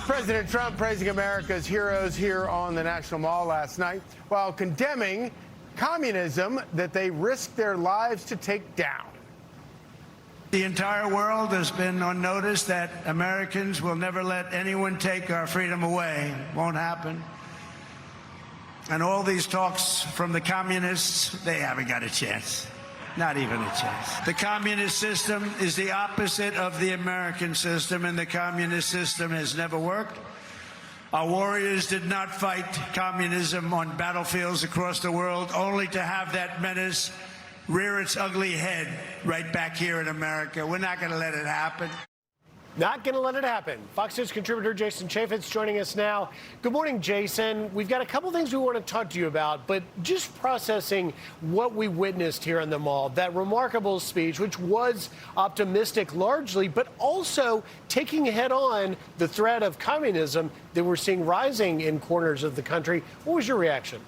President Trump praising America's heroes here on the National Mall last night while condemning communism that they risked their lives to take down. The entire world has been on notice that Americans will never let anyone take our freedom away. Won't happen. And all these talks from the communists, they haven't got a chance. Not even a chance. The communist system is the opposite of the American system, and the communist system has never worked. Our warriors did not fight communism on battlefields across the world, only to have that menace rear its ugly head right back here in America. We're not going to let it happen. Not going to let it happen. Fox News contributor Jason Chaffetz joining us now. Good morning, Jason. We've got a couple things we want to talk to you about, but just processing what we witnessed here in the mall, that remarkable speech, which was optimistic largely, but also taking head on the threat of communism that we're seeing rising in corners of the country. What was your reaction?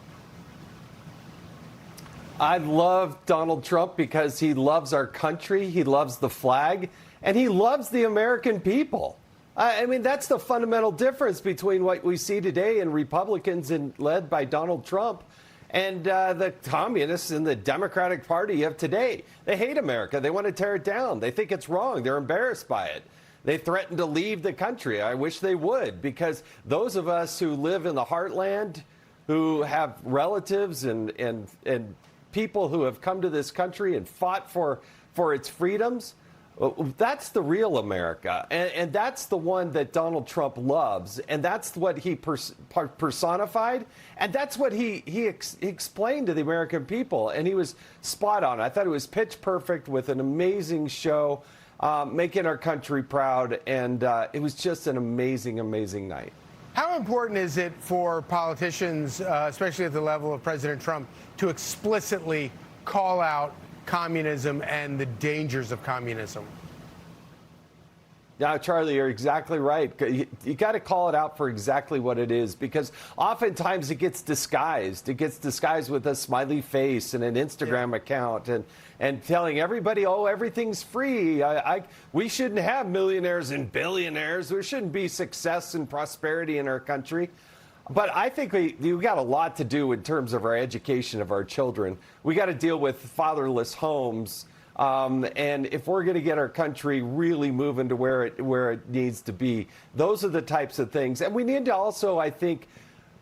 I love Donald Trump because he loves our country, he loves the flag, and he loves the American people. I mean, that's the fundamental difference between what we see today in Republicans led by Donald Trump and the communists in the Democratic Party of today. They hate America. They want to tear it down. They think it's wrong. They're embarrassed by it. They threaten to leave the country. I wish they would, because those of us who live in the heartland, who have relatives and people who have come to this country and fought for its freedoms, that's the real America, and that's the one that Donald Trump loves, and that's what he personified, and that's what he explained to the American people, and he was spot on. I thought it was pitch perfect with an amazing show, making our country proud, and it was just an amazing, amazing night. How important is it for politicians, especially at the level of President Trump, to explicitly call out communism and the dangers of communism? Yeah, Charlie, you're exactly right. You got to call it out for exactly what it is, because oftentimes it gets disguised. It gets disguised with a smiley face and an Instagram account and telling everybody, oh, everything's free. We shouldn't have millionaires and billionaires. There shouldn't be success and prosperity in our country. But I think we've got a lot to do in terms of our education of our children. We got to deal with fatherless homes. And if we're going to get our country really moving to where it needs to be, those are the types of things. And we need to also, I think,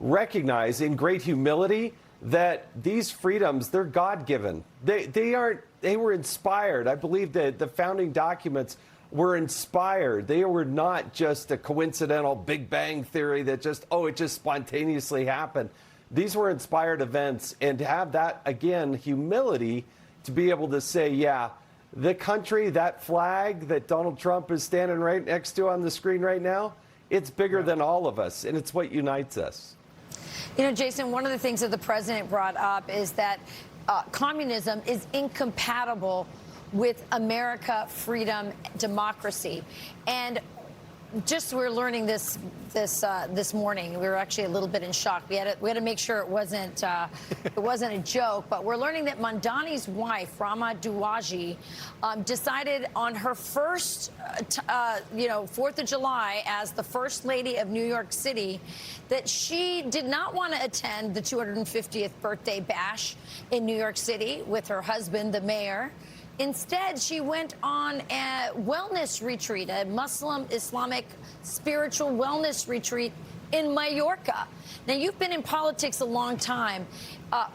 recognize in great humility that these freedoms, they're God-given. They were inspired. I believe that the founding documents were inspired. They were not just a coincidental Big Bang theory that it just spontaneously happened. These were inspired events, and to have that, again, humility to be able to say, yeah, the country, that flag that Donald Trump is standing right next to on the screen right now, it's bigger than all of us, and it's what unites us. You know, Jason, one of the things that the president brought up is that communism is incompatible with America, freedom, democracy. And just we're learning this morning. We were actually a little bit in shock. We had to make sure it wasn't a joke. But we're learning that Mamdani's wife, Rama Douaji, decided on her first, 4th of July as the First Lady of New York City, that she did not want to attend the 250th birthday bash in New York City with her husband, the mayor. Instead, she went on a wellness retreat, a Muslim Islamic spiritual wellness retreat in Mallorca. Now, you've been in politics a long time.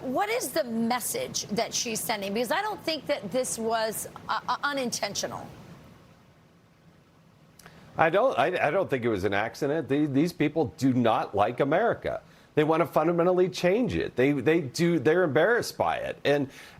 What is the message that she's sending? Because I don't think that this was unintentional. I don't think it was an accident. These people do not like America. They want to fundamentally change it. They're embarrassed by it.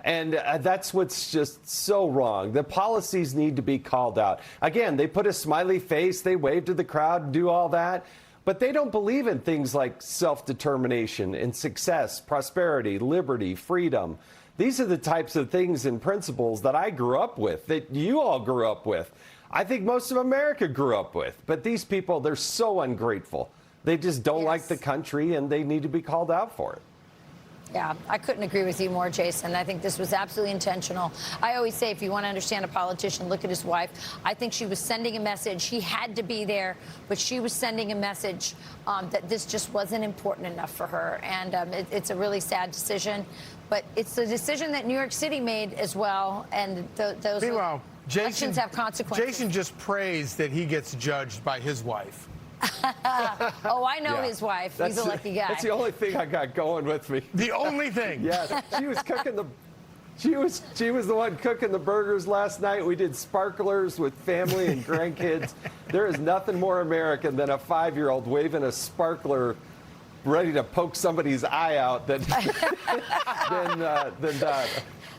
And that's what's just so wrong. The policies need to be called out. Again, they put a smiley face, they wave to the crowd and do all that. But they don't believe in things like self-determination and success, prosperity, liberty, freedom. These are the types of things and principles that I grew up with, that you all grew up with. I think most of America grew up with. But these people, they're so ungrateful. They just don't like the country, and they need to be called out for it. Yeah, I couldn't agree with you more, Jason. I think this was absolutely intentional. I always say if you want to understand a politician, look at his wife. I think she was sending a message. He had to be there, but she was sending a message that this just wasn't important enough for her. And it's a really sad decision. But it's the decision that New York City made as well. And those elections have consequences. Jason just praised that he gets judged by his wife. Oh, I know his wife. He's a lucky guy. That's the only thing I got going with me. The only thing. Yes, she was cooking the. She was the one cooking the burgers last night. We did sparklers with family and grandkids. There is nothing more American than a 5-year-old waving a sparkler, ready to poke somebody's eye out. Than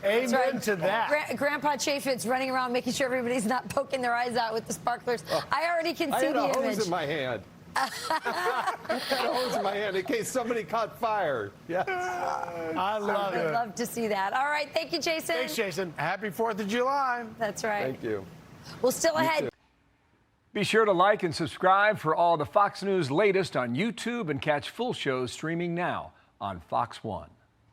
Amen right. to that. Grandpa Chaffetz running around making sure everybody's not poking their eyes out with the sparklers. I already can see the image. I had a hose in my hand. I had a hose in my hand in case somebody caught fire. Yes. I love it. I'd love to see that. All right. Thank you, Jason. Thanks, Jason. Happy 4th of July. That's right. Thank you. Well, still ahead. Be sure to like and subscribe for all the Fox News latest on YouTube and catch full shows streaming now on Fox One.